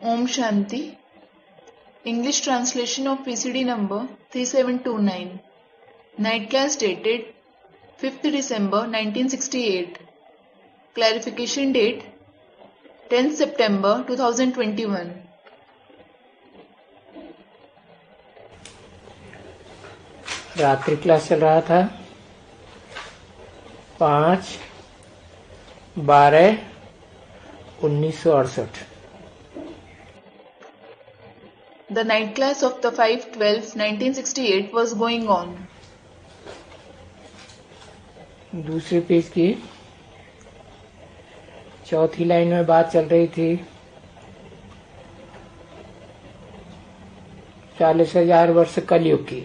Om Shanti. English translation of PCD number 3729. Night class dated 5th December 1968. Clarification date 10th September 2021. रात्रि class चल रहा था 5/12/1968। The night class of the 5/12/1968 was going on. दूसरे page की चौथी line में बात चल रही थी 40,000 वर्ष कलयुग की।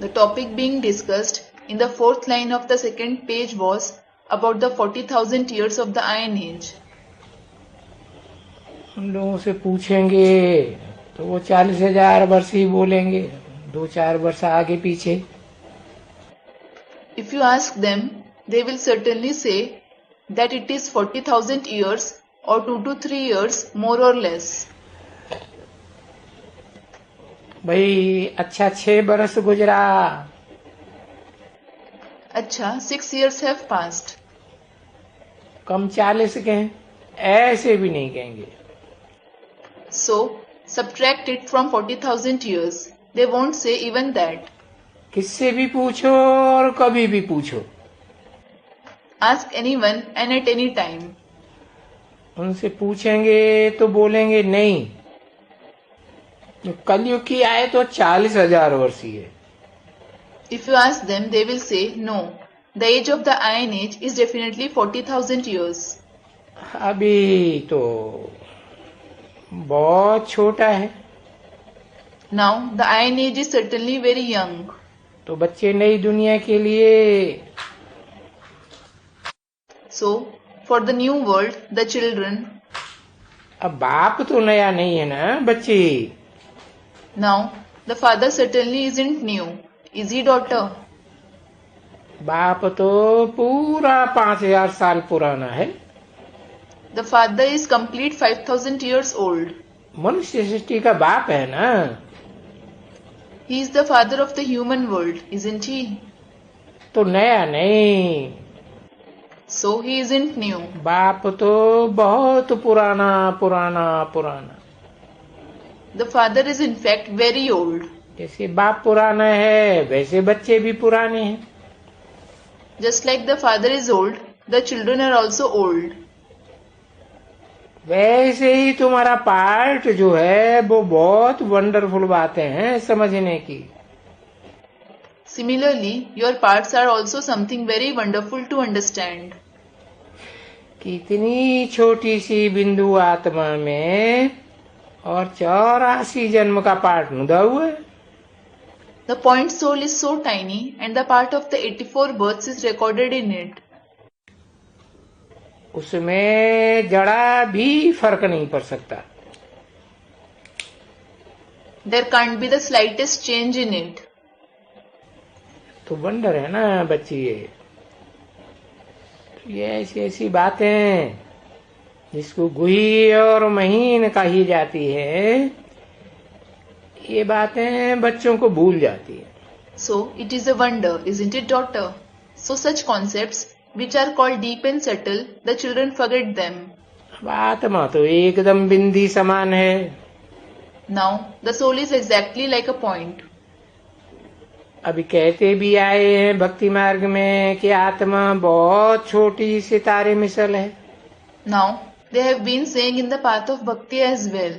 The topic being discussed in the fourth line of the second page was about the 40,000 years of the Iron Age. हम लोगों से पूछेंगे तो वो 40,000 वर्ष ही बोलेंगे, 2-4 वर्ष आगे पीछे। If you ask them, they will certainly say that it is 40,000 years or 2 to 3 years more or less. भाई अच्छा 6 बरस गुजरा, अच्छा 6 years have passed. कम 40 के ऐसे भी नहीं कहेंगे। So subtract it from 40,000 years. They won't say even that. किससे भी पूछो और कभी भी पूछो, Ask anyone and at any time. उनसे पूछेंगे तो बोलेंगे नहीं, कलयुग की आए तो 40,000 वर्ष ही है। If you ask them, they will say, no, the age of the Iron Age is definitely 40,000 years. अभी तो बहुत छोटा है। Now, the Iron Age is certainly very young. तो बच्चे नई दुनिया के लिए, So, for the new world, the children, अब बाप तो नया नहीं है ना बच्चे। now, the father certainly isn't new. Is he, daughter? बाप तो पूरा 5,000 साल पुराना है। The father is complete 5,000 years old. मनुष्य सृष्टि का बाप है ना। He is the father of the human world, isn't he? तो नया नहीं, So, he isn't new. बाप तो बहुत पुराना पुराना पुराना। The father is in fact very old. जैसे बाप पुराना है वैसे बच्चे भी पुराने हैं। Just like the father is old, the children are also old. वैसे ही तुम्हारा पार्ट जो है वो बहुत वंडरफुल बातें हैं समझने की। Similarly, your parts are also something very wonderful to understand. कितनी छोटी सी बिंदु आत्मा में और 84 जन्म का पार्ट नुदा हुआ है। The point soul is so tiny and the part of the 84 births is recorded in it. उसमें जरा भी फर्क नहीं पड़ सकता। There can't be the slightest change in it. तो वंडर है ना बच्ची ये ऐसी ऐसी बातें जिसको गुही और महीन कही जाती है, ये बातें बच्चों को भूल जाती है। So, it is a wonder, isn't it, daughter? So, such concepts, which are called deep and subtle, the children forget them. अब आत्मा तो एकदम बिंदी समान है। Now, the soul is exactly like a point. अभी कहते भी आए हैं भक्ति मार्ग में कि आत्मा बहुत छोटी सितारे मिसल है। Now, they have been saying in the path of bhakti as well.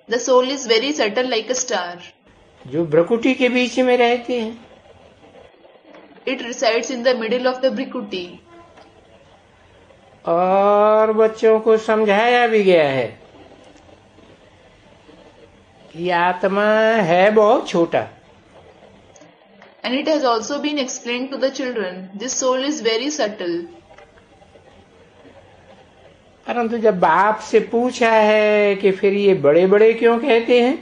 The soul is very subtle like a star. जो भ्रकुटी के बीच में रहती है। It resides in the middle of the Brikuti. और बच्चों को समझाया भी गया है कि आत्मा है बहुत छोटा। And it has also been explained to the children, this soul is very subtle. परंतु जब बाप से पूछा है कि फिर ये बड़े बड़े क्यों कहते हैं,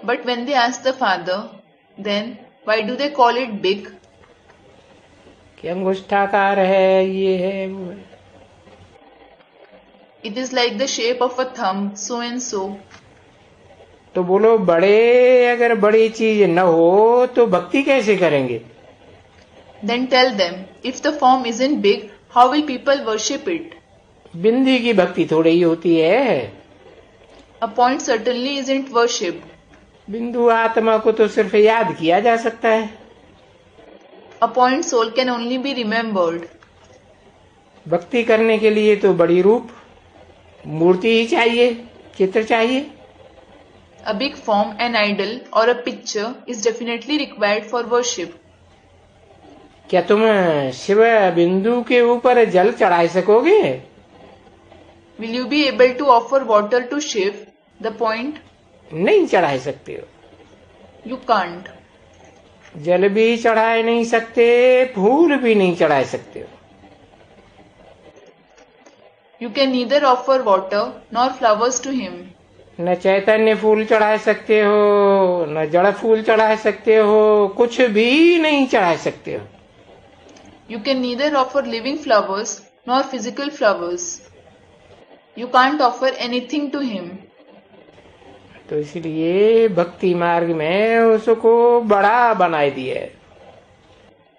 But when they ask the father, then why do they call it big? कि अंगुष्ठाकार है, ये है वो है। It is like the shape of a thumb, so and so. तो बोलो बड़े अगर बड़ी चीज न हो तो भक्ति कैसे करेंगे? Then tell them, if the form isn't big, how will people worship it? बिंदी की भक्ति थोड़ी ही होती है। A point certainly isn't worshipped. बिंदु आत्मा को तो सिर्फ याद किया जा सकता है। A point soul can only be remembered. भक्ति करने के लिए तो बड़ी रूप मूर्ति ही चाहिए, चित्र चाहिए। A big form, an idol or a picture is definitely required for worship. क्या तुम शिव बिंदु के ऊपर जल चढ़ा सकोगे? Will you be able to offer water to Shiv, the point? नहीं चढ़ा सकते हो। You can't. जल भी चढ़ा नहीं सकते, फूल भी नहीं चढ़ा सकते हो। You can neither offer water nor flowers to him. न चैतन्य फूल चढ़ा सकते हो, न जड़ फूल चढ़ा सकते हो, कुछ भी नहीं चढ़ा सकते हो। You can neither offer living flowers nor physical flowers. You can't offer anything to him. तो इसलिए भक्ति मार्ग में उसको बड़ा बनाए दिया है।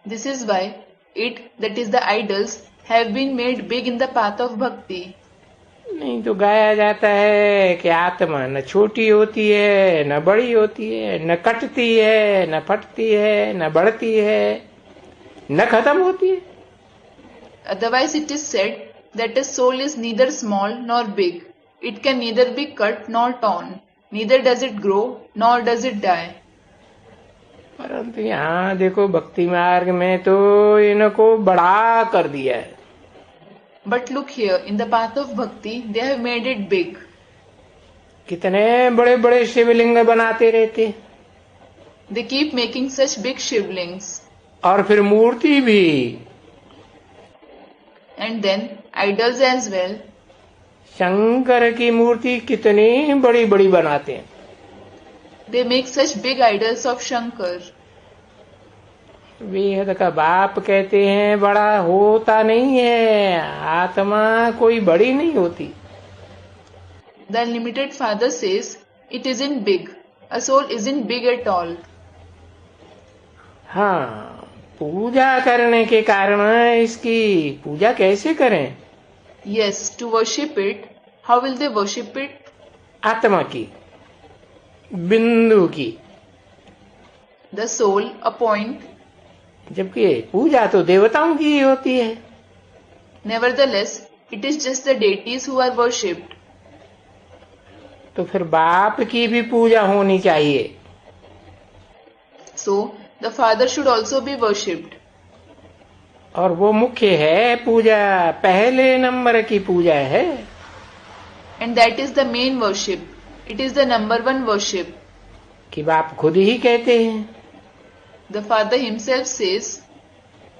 This is why it, that is the idols, have been made big in the path of bhakti. नहीं तो गाया जाता है कि आत्मा न छोटी होती है, न बड़ी होती है, न कटती है, न फटती है, न बढ़ती है, न खत्म होती है। Otherwise it is said that a soul is neither small nor big. It can neither be cut nor torn. Neither does it grow nor does it die. परंतु यहाँ देखो भक्ति मार्ग में तो इनको बड़ा कर दिया है। But look here, in the path of bhakti, they have made it big. कितने बड़े बड़े शिवलिंग बनाते रहते। They keep making such big shivlings. और फिर मूर्ति भी। And then idols as well. Shankar की मूर्ति कितनी बड़ी बड़ी बनाते हैं। They make such big idols of Shankar. वेद का बाप कहते हैं बड़ा होता नहीं है, आत्मा कोई बड़ी नहीं होती। The Unlimited Father says, it isn't big. A soul isn't big at all. हाँ, पूजा करने के कारण इसकी पूजा कैसे करें? Yes, to worship it. How will they worship it? आत्मा की, बिंदु की। The soul, a point. जबकि पूजा तो देवताओं की ही होती है। Nevertheless, it is just the deities who are worshipped. तो फिर बाप की भी पूजा होनी चाहिए। So, the Father should also be worshipped. और वो मुख्य है पूजा, पहले नंबर की पूजा है। And that is the main worship. It is the number one worship. कि बाप खुद ही कहते हैं, The Father himself says,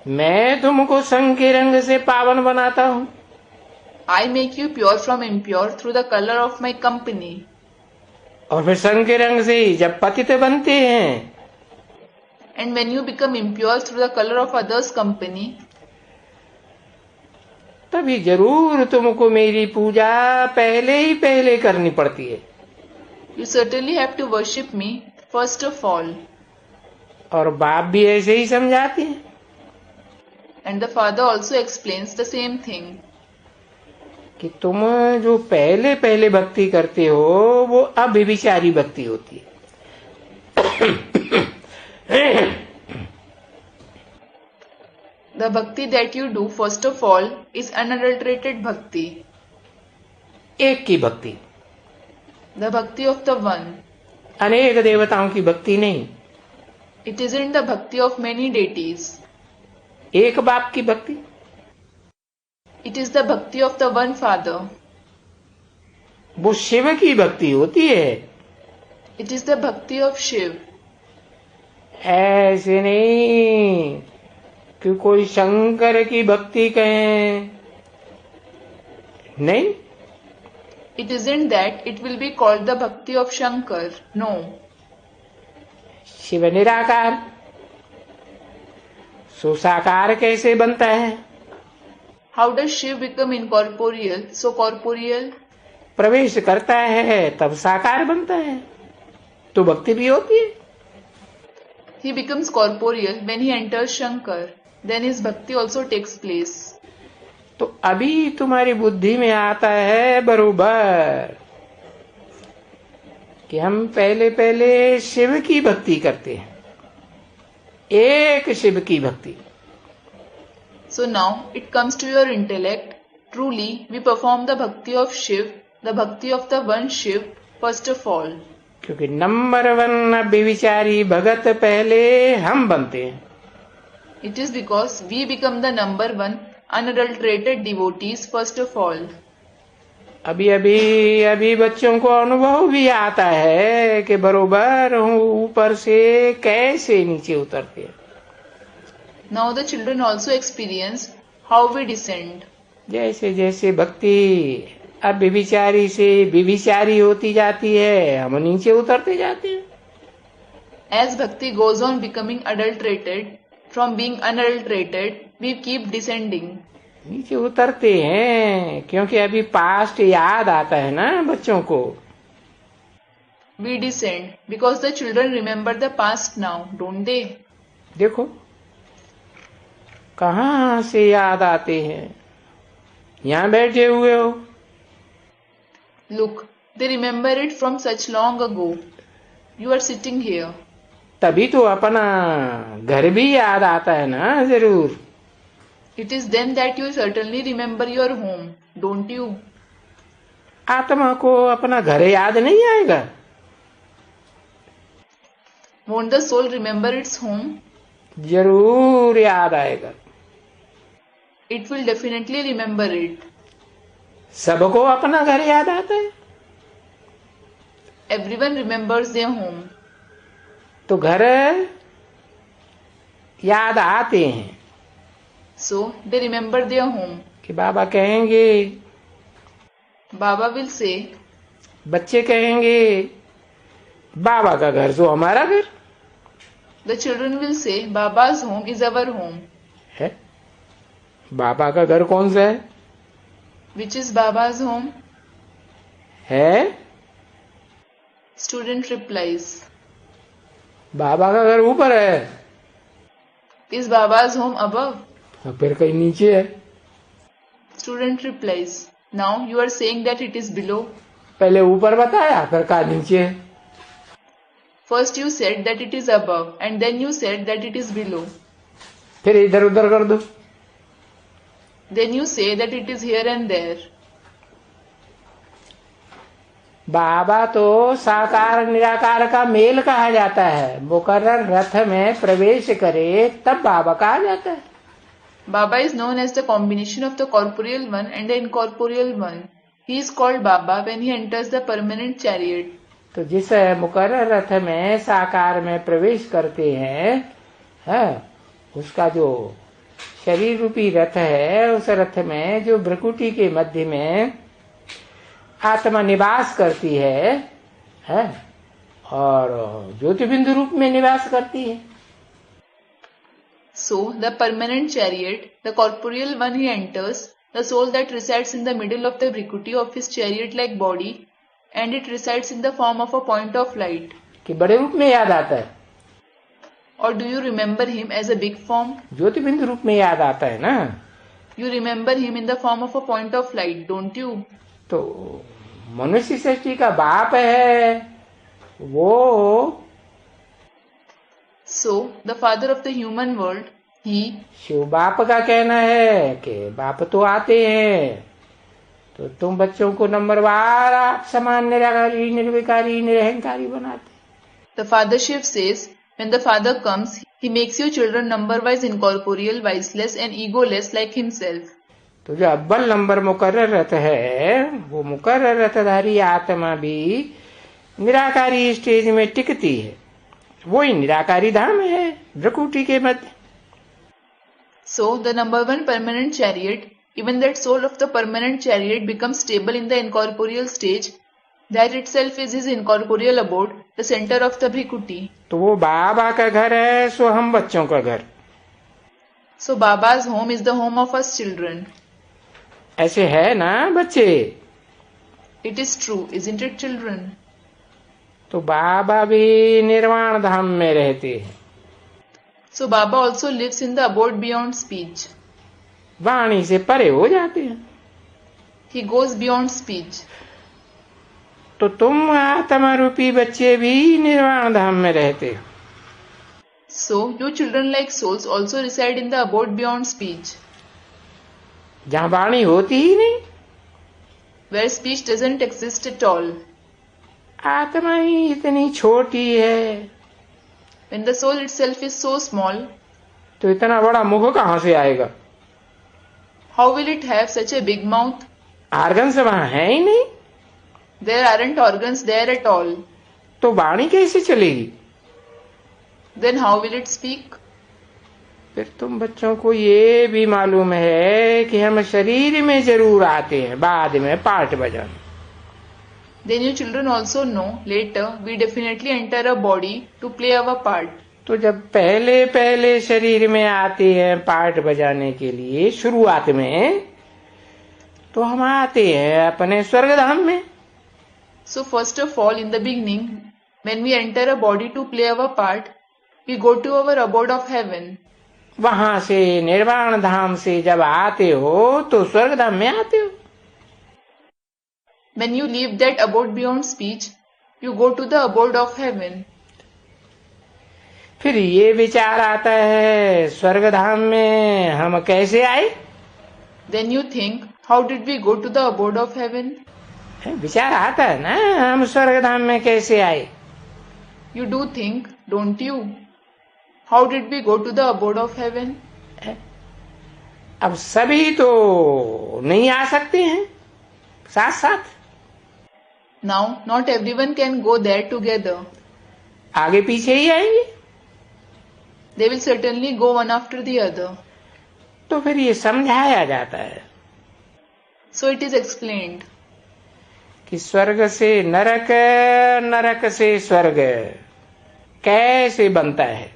मैं तुमको संग के रंग से पावन बनाता हूँ। I make you pure from impure through the color of my company. और फिर संग के रंग से ही जब पतित बनते हैं, And when you become impure through the color of others' company, तभी जरूर तुमको मेरी पूजा पहले ही पहले करनी पड़ती है। you certainly have to worship me first of all. और बाप भी ऐसे ही समझाते हैं। And the Father also explains the same thing. कि तुम जो पहले पहले भक्ति करते हो वो अभिविचारी भक्ति होती है। The bhakti that you do first of all is unadulterated bhakti. एक की भक्ति, The bhakti of the one. अनेक देवताओं की भक्ति नहीं। It isn't the bhakti of many deities. एक बाप की भक्ति, It is the bhakti of the one Father. वो शिव की भक्ति होती है। It is the bhakti of Shiv. ऐसे नहीं कि कोई शंकर की भक्ति कहें, नहीं। It isn't that it will be called the bhakti of Shankar. No. Shiv निराकार, सो साकार कैसे बनता है? How does Shiv become incorporeal, so corporeal? प्रवेश करता है तब साकार बनता है, तो भक्ति भी होती है। He becomes corporeal when he enters Shankar. Then his bhakti also takes place. तो अभी तुम्हारी बुद्धि में आता है बरोबर कि हम पहले पहले शिव की भक्ति करते हैं, एक शिव की भक्ति। So now it comes to your intellect. Truly, we perform the bhakti of Shiv, the bhakti of the one Shiv, first of all. क्योंकि नंबर 1 बेविचारी भगत पहले हम बनते हैं। It is because we become the number 1 unadulterated devotees first of all. अभी बच्चों को अनुभव भी आता है कि बरोबर ऊपर से कैसे नीचे उतरते हैं। Now the children also experience how we descend. जैसे जैसे भक्ति अब बेविचारी से बेविचारी होती जाती है, हम नीचे उतरते जाते हैं। As bhakti goes on becoming adulterated, from being unadulterated, we keep descending. नीचे उतरते हैं क्योंकि अभी पास्ट याद आता है ना बच्चों को। We descend because the children remember the past now, don't they? देखो कहाँ से याद आते हैं, यहाँ बैठे हुए हो। Look, they remember it from such long ago. You are sitting here. तभी तो अपना घर भी याद आता है ना जरूर। It is then that you certainly remember your home, don't you? आत्मा को अपना घर याद नहीं आएगा। Won't the soul remember its home? जरूर याद आएगा। It will definitely remember it. सबको अपना घर याद आता है। Everyone remembers their home. तो घर याद आते हैं So they remember their home. कि बाबा कहेंगे, Baba will say, बच्चे कहेंगे बाबा का घर तो हमारा घर the children will say, Baba's home is our home. है। बाबा का घर कौन सा है? Which is Baba's home? है Student replies, बाबा का घर ऊपर है। is Baba's home above? फिर कहीं नीचे है। Student replies, now you are saying that it is below. पहले ऊपर बताया फिर कहा नीचे है। First you said that it is above and then you said that it is below. फिर इधर उधर कर दो। Then you say that it is here and there. बाबा तो साकार निराकार का मेल कहा जाता है। मुकर्रर रथ में प्रवेश करे तब बाबा कहा जाता है। Baba is known as the combination of the corporeal one and the incorporeal one. He is called Baba when he enters the permanent chariot. तो जिस मुकर्रर रथ में साकार में प्रवेश करते हैं, उसका जो शरीर रूपी रथ है, उस रथ में जो भ्रकुटी के मध्य में आत्मा निवास करती है और ज्योतिबिंदु रूप में निवास करती है। So, the permanent chariot, the corporeal one he enters, the soul that resides in the middle of the Vrikuti of his chariot-like body, and it resides in the form of a point of light. कि बड़े रूप में याद आता है। Or do you remember him as a big form? ज्योतिबिंदु रूप में याद आता है ना। You remember him in the form of a point of light, don't you? तो मनुष्य सृष्टि का बाप है वो। So, the father of the human world, he, Shiv बाप का कहना है कि बाप तो आते हैं तो तुम बच्चों को नंबरवार आप समान निराकारी निर्विकारी निरहंकारी बनाते। the father Shiv says, when the father comes, he makes you children number-wise incorporeal, viceless and egoless like himself. तो जो अव्वल नंबर मुकर्रर रथ है, वो मुकर्रर रथधारी आत्मा भी निराकारी स्टेज में टिकती है। वही निराकारी धाम है भ्रकुटी के मध्य। So, the number one permanent chariot, even that soul of the permanent chariot becomes stable in the incorporeal stage. That itself is his incorporeal abode, the center of the Bhrikuti. तो वो बाबा का घर है, सो हम बच्चों का घर। So, Baba's home is the home of us children. ऐसे है ना बच्चे? It is true, isn't it, children? तो बाबा भी निर्वाण धाम में रहते हैं। So Baba also lives in the abode beyond speech. वाणी से परे हो जाते हैं। He goes beyond speech. तो तुम आत्मा रूपी बच्चे भी निर्वाण धाम में रहते हो। So you children like souls also reside in the abode beyond speech, जहाँ वाणी होती ही नहीं, where speech doesn't exist at all. आत्मा ही इतनी छोटी है, When the soul itself is so small, तो इतना बड़ा मुख कहाँ से आएगा? how will it have such a big mouth? Organs वहां है ही नहीं, There aren't organs there at all. तो वाणी कैसे चलेगी? Then how will it speak? फिर तुम बच्चों को ये भी मालूम है कि हम शरीर में जरूर आते हैं बाद में पार्ट बजाने। Then you children also know later we definitely enter a body to play our part. तो जब पहले पहले शरीर में आते हैं पार्ट बजाने के लिए शुरुआत में, तो हम आते हैं अपने स्वर्गधाम में। So first of all, in the beginning, when we enter a body to play our part, we go to our abode of heaven. वहां से निर्वाण धाम से जब आते हो तो स्वर्गधाम में आते हो। When you leave that abode beyond speech, you go to the abode of heaven. फिर ये विचार आता है स्वर्गधाम में हम कैसे आए? Then you think, how did we go to the abode of heaven? विचार आता है ना, हम स्वर्गधाम में कैसे आए? You do think, don't you? How did we go to the abode of heaven? अब सभी तो नहीं आ सकते हैं साथ साथ। Now, not everyone can go there together. आगे पीछे ही आएंगे। They will certainly go one after the other. तो फिर ये समझाया जाता है So it is explained कि स्वर्ग से नरक, नरक से स्वर्ग कैसे बनता है।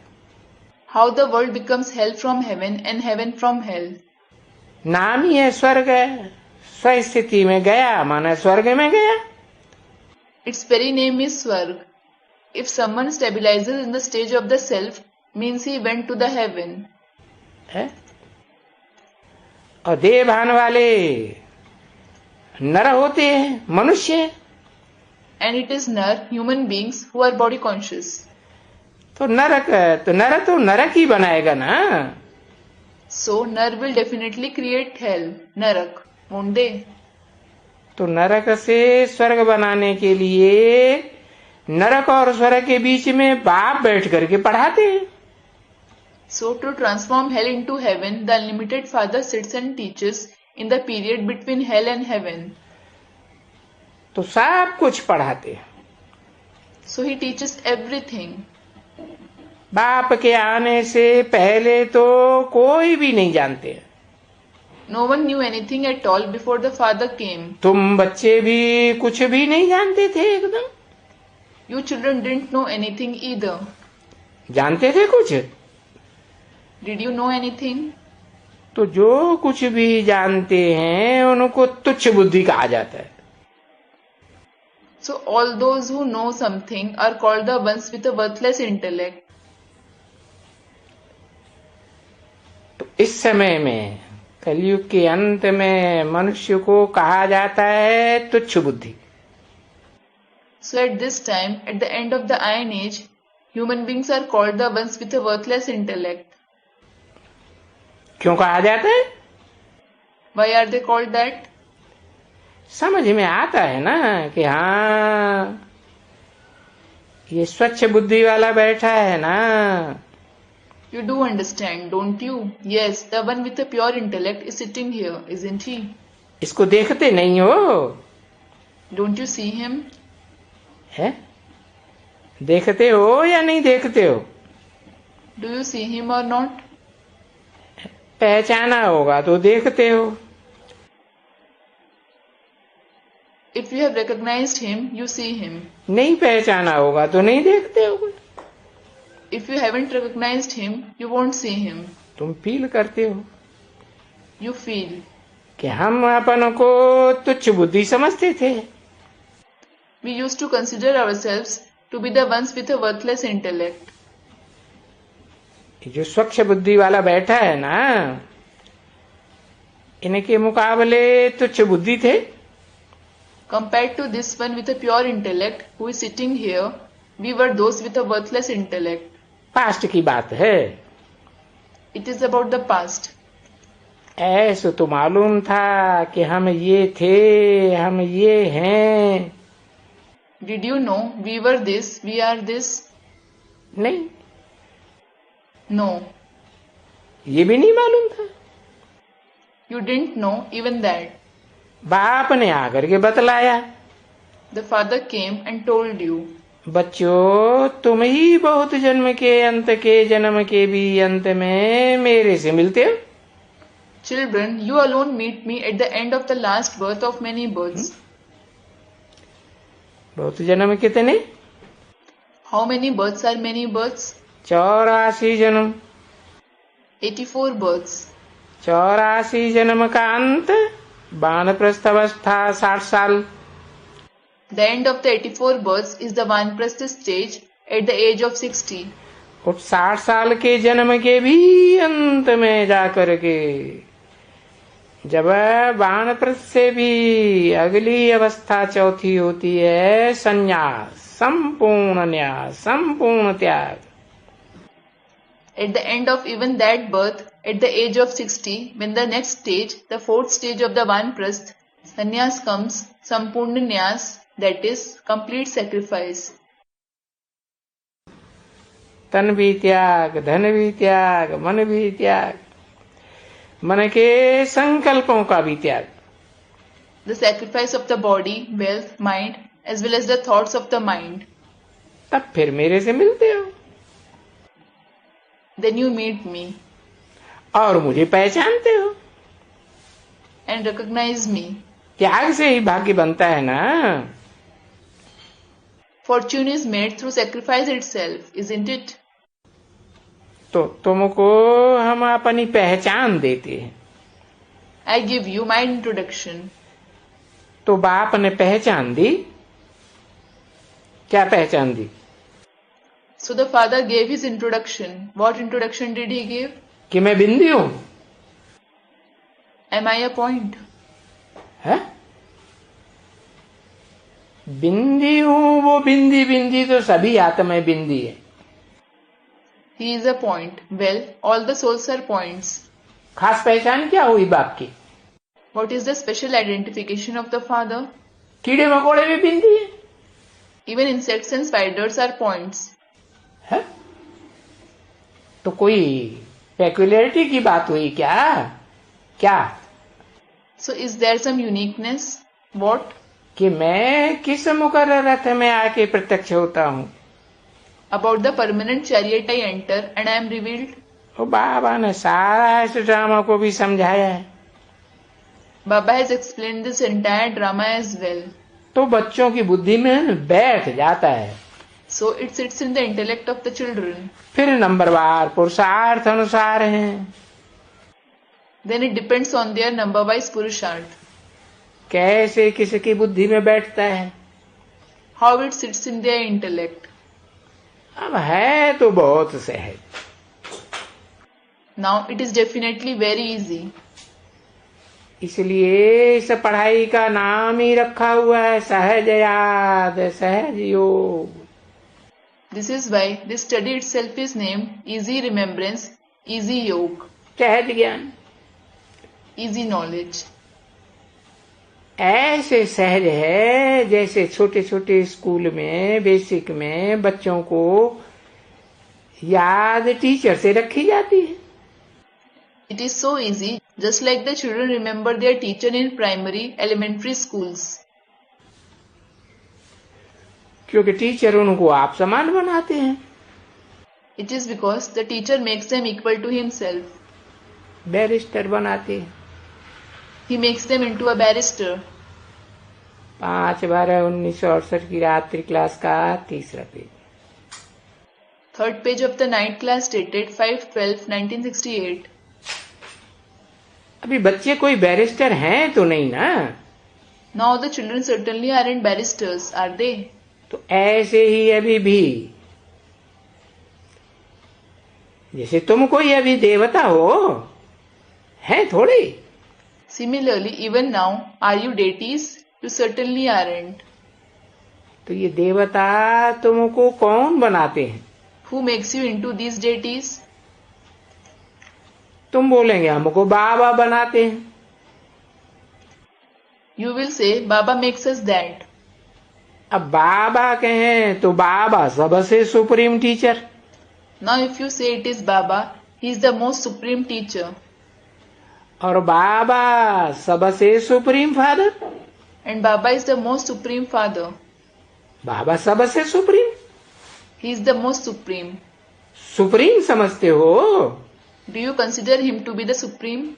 how the world becomes hell from heaven and heaven from hell. नाम ही है स्वर्ग, स्वस्थिति में गया माना स्वर्ग में गया। Its very name is Swarg. If someone stabilizes in the stage of the self, means he went to the heaven. है? और देहभान वाले नर होते हैं, मनुष्य। And it is Nar, human beings who are body conscious. तो नरक, तो नरक ही बनाएगा ना। So Nar will definitely create hell, Narak, won't they? तो नरक से स्वर्ग बनाने के लिए नरक और स्वर्ग के बीच में बाप बैठ करके पढ़ाते हैं। So to transform hell into heaven, the unlimited Father sits and teaches in the period between hell and heaven. तो सब कुछ पढ़ाते हैं। So he teaches everything. बाप के आने से पहले तो कोई भी नहीं जानते। No one knew anything at all before the Father came. तुम बच्चे भी कुछ भी नहीं जानते थे एकदम। You children didn't know anything either. जानते थे कुछ? Did you know anything? तो जो कुछ भी जानते हैं उनको तुच्छ बुद्धि कहा जाता है। So all those who know something are called the ones with a worthless intellect. तो इस समय में कलयुग के अंत में मनुष्य को कहा जाता है तुच्छ बुद्धि। So at this time, at the end of the Iron Age, human beings are called the ones with a worthless intellect. क्यों कहा जाता है? Why are they called that? समझ में आता है ना कि हाँ ये स्वच्छ बुद्धि वाला बैठा है ना। You do understand, don't you? Yes, the one with a pure intellect is sitting here, isn't he? इसको देखते नहीं हो? Don't you see him? है? देखते हो या नहीं देखते हो? Do you see him or not? पहचाना होगा तो देखते हो। If you have recognized him, you see him. नहीं पहचाना होगा तो नहीं देखते हो। If you haven't recognized him, you won't see him. तुम फील करते हो You feel कि हम अपन को तुच्छ बुद्धि समझते थे। We used to consider ourselves to be the ones with a worthless intellect. जो स्वच्छ बुद्धि वाला बैठा है ना, इनके मुकाबले तुच्छ बुद्धि थे। Compared to this one with a pure intellect who is sitting here, we were those with a worthless intellect. Past की बात है। It is about the past. ऐसे तो मालूम था कि हम ये थे, हम ये हैं। Did you know we were this, we are this? नहीं, No. ये भी नहीं मालूम था। You didn't know even that. बाप ने आकर के बतलाया। The father came and told you. बच्चों, तुम ही बहुत जन्म के अंत के जन्म के भी अंत में मेरे से मिलते हो। Children, you alone meet me at the end of the last birth of many births. बहुत जन्म कितने? How many births are many births? 84 जन्म। 84 births. 84 जन्म का अंत वानप्रस्थ अवस्था 60 साल। The end of the 84 births is the Vanprastha stage at the age of 60. उस 60 साल के जन्म के भी अंत में जाकर के जब वानप्रस्थ से भी अगली अवस्था चौथी होती है, संन्यास, संपूर्ण न्यास, संपूर्ण त्याग। At the end of even that birth, at the age of 60, when the next stage, the fourth stage of the Vanprastha, sannyas comes, Sampurna Nyas, that is, complete sacrifice. तन भी त्याग, धन भी त्याग, मन भी त्याग, मन के संकल्पों का भी त्याग। The sacrifice of the body, wealth, mind, as well as the thoughts of the mind. तब फिर मेरे से मिलते हो Then you meet me और मुझे पहचानते हो। and recognize me. त्याग से ही भाग्य बनता है ना। Fortune is made through sacrifice itself, isn't it? तो तुमको हम अपनी पहचान देते हैं। I give you my introduction. तो बाप ने पहचान दी। क्या पहचान दी? So the father gave his introduction. What introduction did he give? कि मैं बिंदी हूं। Am I a point? है? बिंदी हूं, वो बिंदी बिंदी तो सभी आत्माएं बिंदी है। He is a point. Well, all the souls are points. खास पहचान क्या हुई बाप की? What is the special identification of the father? कीड़े मकोड़े भी बिंदी है। Even insects and spiders are points. है? तो कोई पेक्युलरिटी की बात हुई क्या? क्या? So is there some uniqueness? What? कि मैं किस मुकर्रर रथ में आके प्रत्यक्ष होता हूं। About the permanent chariot I enter and I am revealed. वो बाबा ने सारा इस ड्रामा को भी समझाया है। Baba has explained this entire drama as well. तो बच्चों की बुद्धि में बैठ जाता है। So it sits in the intellect of the children. फिर नंबरवार पुरुषार्थ अनुसार हैं। Then it depends on their number-wise purusharth. कैसे किसकी बुद्धि में बैठता है। How it sits in their intellect. अब है तो बहुत सहज। Now it is definitely very easy. इसलिए इस पढ़ाई का नाम ही रखा हुआ है सहज याद, सहज योग। This is why this study itself is named Easy Remembrance, Easy Yoga, सहज ज्ञान। Easy Knowledge. ऐसे सहज है जैसे छोटे छोटे स्कूल में बेसिक में बच्चों को याद टीचर से रखी जाती है। It is so easy, just like the children remember their teacher in primary, elementary schools. क्योंकि टीचर उनको आप समान बनाते हैं। It is because the teacher makes them equal to himself. Barrister बनाते हैं। He makes them into a barrister. 5/12/1968 की रात्रि क्लास का 3रा page. Third page of the night class dated 5/12/1968. अभी बच्चे कोई बैरिस्टर हैं तो नहीं ना? Now the children certainly aren't barristers, are they? तो ऐसे ही अभी भी जैसे तुम कोई अभी देवता हो, है थोड़ी? Similarly, even now, are you deities? You certainly aren't. तो ये देवता तुमको कौन बनाते हैं? Who makes you into these deities? तुम बोलेंगे हमको बाबा बनाते हैं। You will say, Baba makes us that. अब बाबा कहें तो बाबा सबसे supreme teacher. Now if you say it is Baba, he is the most supreme teacher. और बाबा सबसे supreme father. And Baba is the most supreme father. बाबा सबसे supreme. He is the most supreme. Supreme समझते हो? Do you consider him to be the supreme?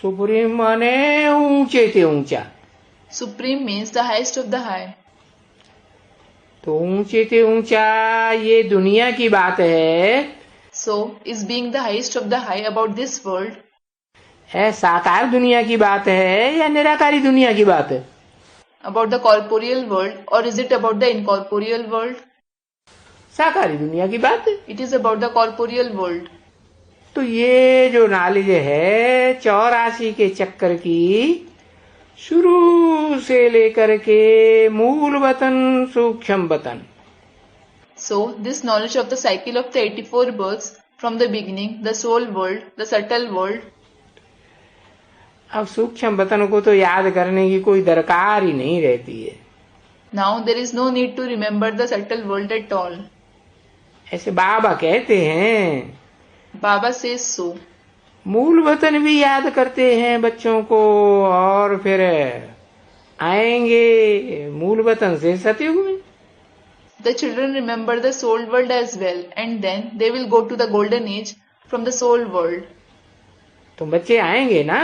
Supreme माने ऊंचे से ऊंचा। Supreme means the highest of the high. तो ऊंचे से ऊंचा ये दुनिया की बात है। So, is being the highest of the high about this world? है साकार दुनिया की बात है या निराकारी दुनिया की बात है? About the corporeal world, or is it about the incorporeal world? साकारी दुनिया की बात है। It is about the corporeal world. तो ये जो नॉलेज है 84 के चक्कर की, शुरू से लेकर के मूल वतन सूक्ष्म वतन। So, this knowledge of the cycle of the 84 births from the beginning, the soul world, the subtle world. अब सूक्ष्म वतन को तो याद करने की कोई दरकार ही नहीं रहती है। Now there is no need to remember the subtle world at all. ऐसे बाबा कहते हैं। Baba says so. मूल वतन भी याद करते हैं बच्चों को, और फिर आएंगे मूल वतन से सतयुग में। The children remember the soul world as well, and then they will go to the golden age from the soul world. तुम बच्चे आएंगे ना?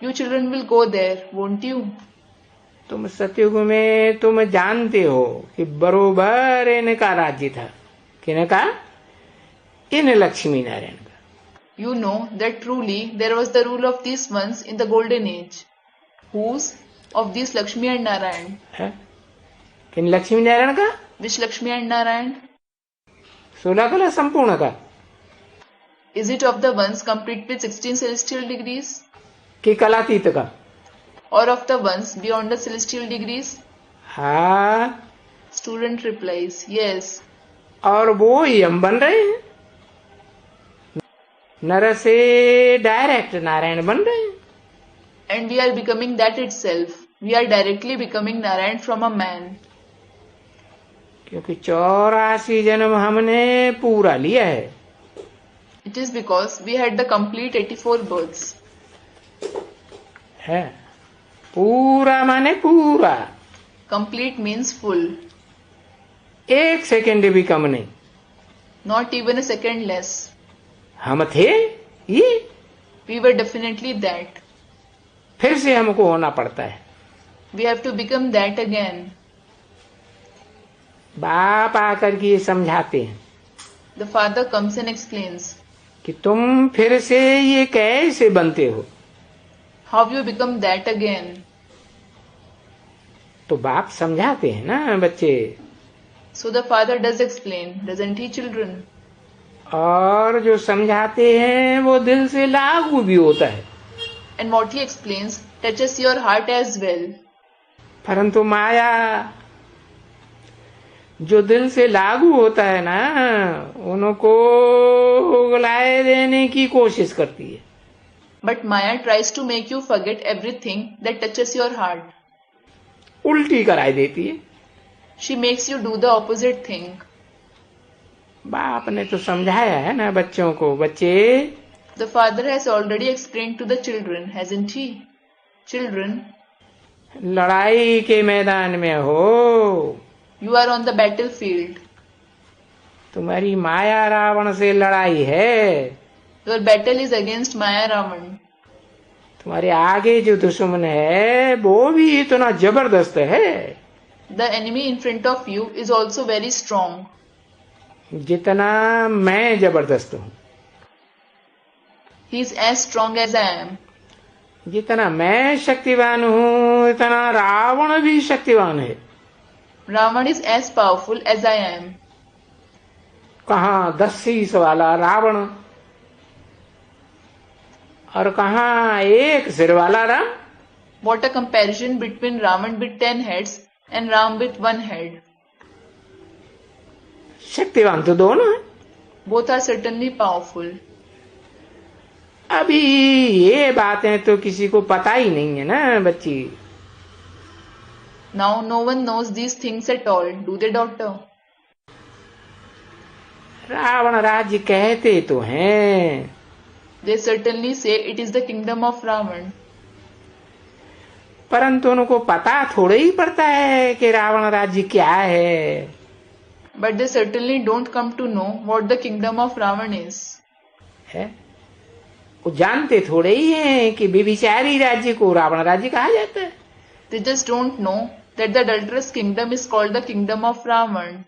You children will go there, won't you? तुम सतयुग में तुम जानते हो कि बरोबर इनका राज्य था। किनका? इन लक्ष्मी नारायण का। You know that truly there was the rule of these ones in the golden age. Whose? Of these Lakshmi and Narayan. है? किन लक्ष्मी नारायण का? Which Lakshmi and Narayan? 16 कला संपूर्ण का? Is it of the ones complete with 16 celestial degrees? कि कलातीत का? Or of the ones beyond the celestial degrees? हाँ। Student replies, yes. और वो ही हम बन रहे हैं। नर से डायरेक्ट नारायण बन रहे हैं। And we are becoming that itself. We are directly becoming Narayan from a man. क्योंकि 84 जन्म हमने पूरा लिया है। It is because we had the complete 84 births. है पूरा माने पूरा। Complete means full. एक सेकंड भी कम नहीं। Not even a second less. हम थे ये। We were definitely that. फिर से हमको होना पड़ता है। We have to become that again. बाप आकर के ये समझाते हैं। The father comes and explains. कि तुम फिर से ये कैसे बनते हो? How you become that again? तो बाप समझाते हैं ना बच्चे। So the father does explain, doesn't he, children? और जो समझाते हैं वो दिल से लागू भी होता है। And what he explains touches your heart as well. परंतु माया जो दिल से लागू होता है ना, उनको उगलाए देने की कोशिश करती है। But Maya tries to make you forget everything that touches your heart. उल्टी कराई देती है। She makes you do the opposite thing. बाप ने तो समझाया है ना बच्चों को। बच्चे, The father has already explained to the children, hasn't he? Children, लड़ाई के मैदान में हो। you are on the battlefield. तुम्हारी माया रावण से लड़ाई है। Your battle is against Maya Ravan. तुम्हारे आगे जो दुश्मन है वो भी इतना जबरदस्त है। The enemy in front of you is also very strong. जितना मैं जबरदस्त हूँ। He is as strong as I am. जितना मैं शक्तिवान हूं इतना रावण भी शक्तिवान है। Ravan is as powerful as I am. कहाँ 10 शीश वाला रावण और कहाँ 1 सिर वाला Ram. What a comparison between Ravan with 10 heads and Ram with 1 head. शक्तिवान तो दोनों है। Both are certainly powerful. अभी ये बातें तो किसी को पता ही नहीं है ना बच्ची। Now no one knows these things at all, do they, doctor? Ravan राज्य कहते तो हैं। They certainly say it is the kingdom of Ravan. परंतु उनको पता थोड़ा ही पड़ता है कि रावण राज्य क्या है। But they certainly don't come to know what the kingdom of Ravan is. है वो जानते थोड़े ही हैं कि व्यभिचारी राज्य को रावण राज्य कहा जाता है। They just don't know that the adulterous kingdom is called the kingdom of Ravan.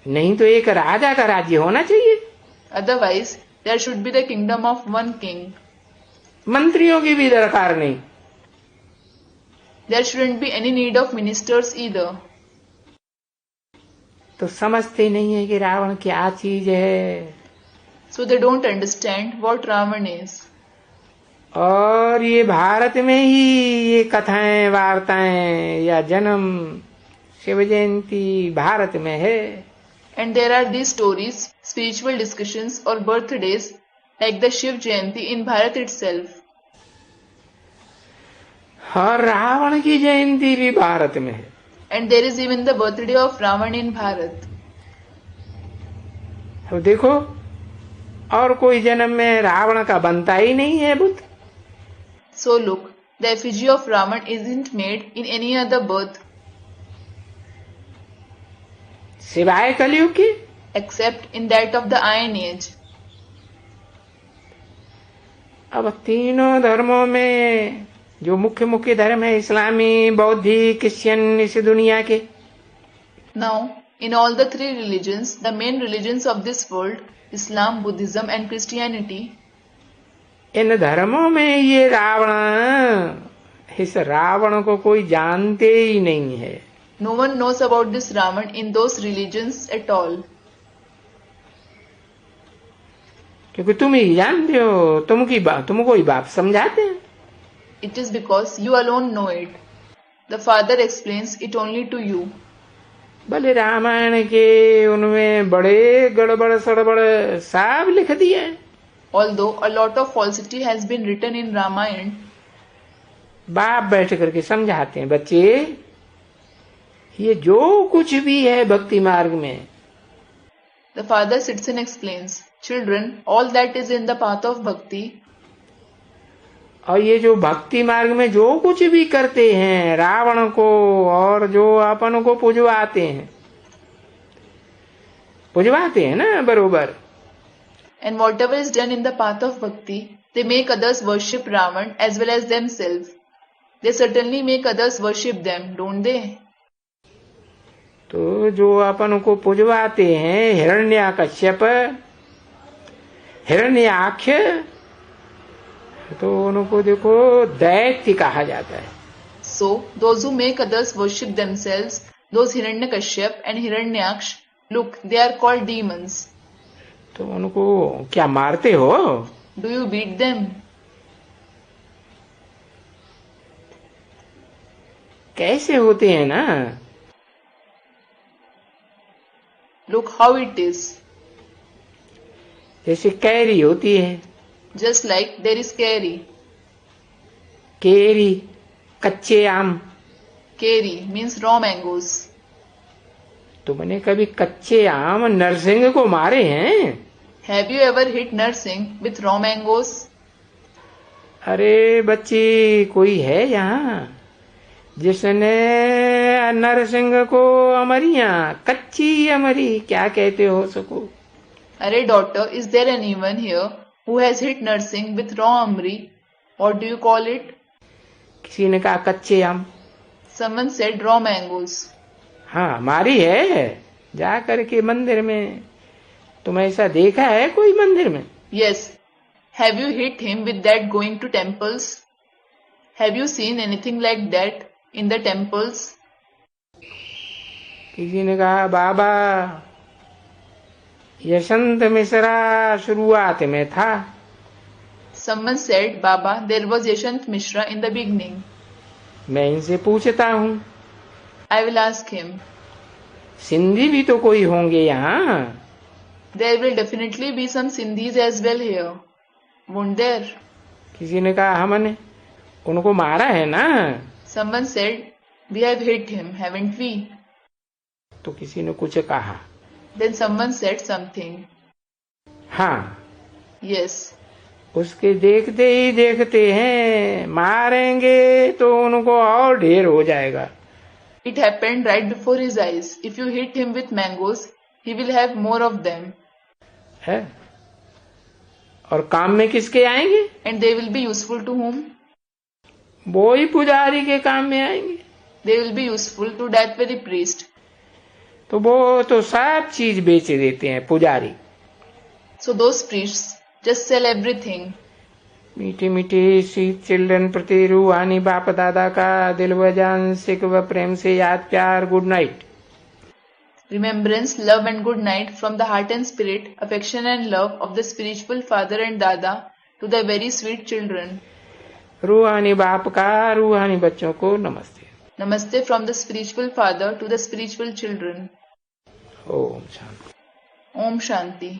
नहीं तो एक राजा का राज्य होना चाहिए। Otherwise, there should be the kingdom of one king. मंत्रियों की भी दरकार नहीं। There shouldn't be any need of ministers either. तो समझते नहीं है कि रावण क्या चीज है। So they don't understand what Ravan is. और ये भारत में ही ये कथाएं वार्ताएं या जन्म शिव जयंती भारत में है। And there are these stories, spiritual discussions or birthdays like the Shiv Jayanti in Bharat itself. और रावण की जयंती भी भारत में है। And there is even the birthday of Ravan in Bharat. तो देखो और कोई जन्म में रावण का बनता ही नहीं है Buddha. So look, the effigy of Ravan isn't made in any other birth सिवाय कलयुग के, except in that of the Iron Age. अब तीनों धर्मों में जो मुख्य मुख्य धर्म है इस्लामी बौद्धिक क्रिश्चियन इस दुनिया के, Now, in all the 3 religions, the main religions of this world, Islam, Buddhism and Christianity, इन धर्मों में ये रावण इस रावण को कोई जानते ही नहीं है। no one knows about this Ravan in those religions at all. क्योंकि तुम ही जानते हो, तुमको ही बाप समझाते हैं। It is because you alone know it. The Father explains it only to you. भले रामायण के उनमें बड़े गड़बड़ सड़बड़ सब लिख दिया है। Although a lot of falsity has been written in Ramayana, बाप बैठ करके समझाते हैं, बच्चे ये जो कुछ भी है भक्ति मार्ग में, the Father sits and explains, children, all that is in the path of bhakti, और ये जो भक्ति मार्ग में जो कुछ भी करते हैं रावण को और जो अपन को पुजवाते हैं ना बरोबर, and whatever is done in the path of bhakti, they make others worship Ravan as well as themselves. They certainly make others worship them, don't they? तो जो अपन को पुजवाते हैं हिरण्याकश्यप हिरण्याक्ष, तो उनको देखो दैत्य कहा जाता है। So, those who make others worship themselves, those Hiranyakashyap and Hiranyaksh, look, they are called demons. तो उनको क्या मारते हो? Do you beat them? कैसे होते हैं ना, Look how it is. जैसे कैरी होती है, Just like there is Keri. केरी कच्चे आम। Keri means raw mangoes. तुमने कभी कच्चे आम नरसिंह को मारे हैं? Have you ever hit Narsingh with raw mangoes? अरे बच्ची, कोई है यहाँ जिसने नरसिंह को अमरियां कच्ची अमरी क्या कहते हो सको? Arey daughter, is there anyone here who has hit Narsingh with raw amri? What do you call it? किसी ने कहा कच्चे आम। Someone said raw mangoes. हाँ हमारी है, जा करके मंदिर में। तुम ऐसा देखा है कोई मंदिर में? Yes, Have you hit him with that going to temples? Have you seen anything like that in the temples? किसी ने कहा बाबा यशवंत मिश्रा शुरुआत में था। Someone said, Baba, there was Yashwant Mishra in the beginning. मैं इनसे पूछता हूँ I will ask him. Sindhi भी तो कोई होंगे यहाँ। There will definitely be some Sindhis as well here. Won't there? किसी ने कहा हमने उनको मारा है ना। Someone said, we have hit him, haven't we? तो किसी ने कुछ कहा। Then someone said something. हाँ Yes. उसके देखते ही देखते हैं मारेंगे तो उनको और ढेर हो जाएगा। It happened right before his eyes. If you hit him with mangoes, he will have more of them. है और काम में किसके आएंगे? And they will be useful to whom? वो ही पुजारी के काम में आएंगे। They will be useful to that very priest. तो वो तो सब चीज बेच देते हैं पुजारी। So those priests just sell everything. मीठी मीठी स्वीट चिल्ड्रन प्रति रूहानी बाप दादा का दिल व जान सिक व प्रेम से याद प्यार good night. Remembrance, love and good night from the heart and spirit, affection and love of the spiritual father and dada to the very sweet children. रूहानी बाप का रूहानी बच्चों को नमस्ते। Namaste from the spiritual father to the spiritual children. Om Shanti. Om Shanti.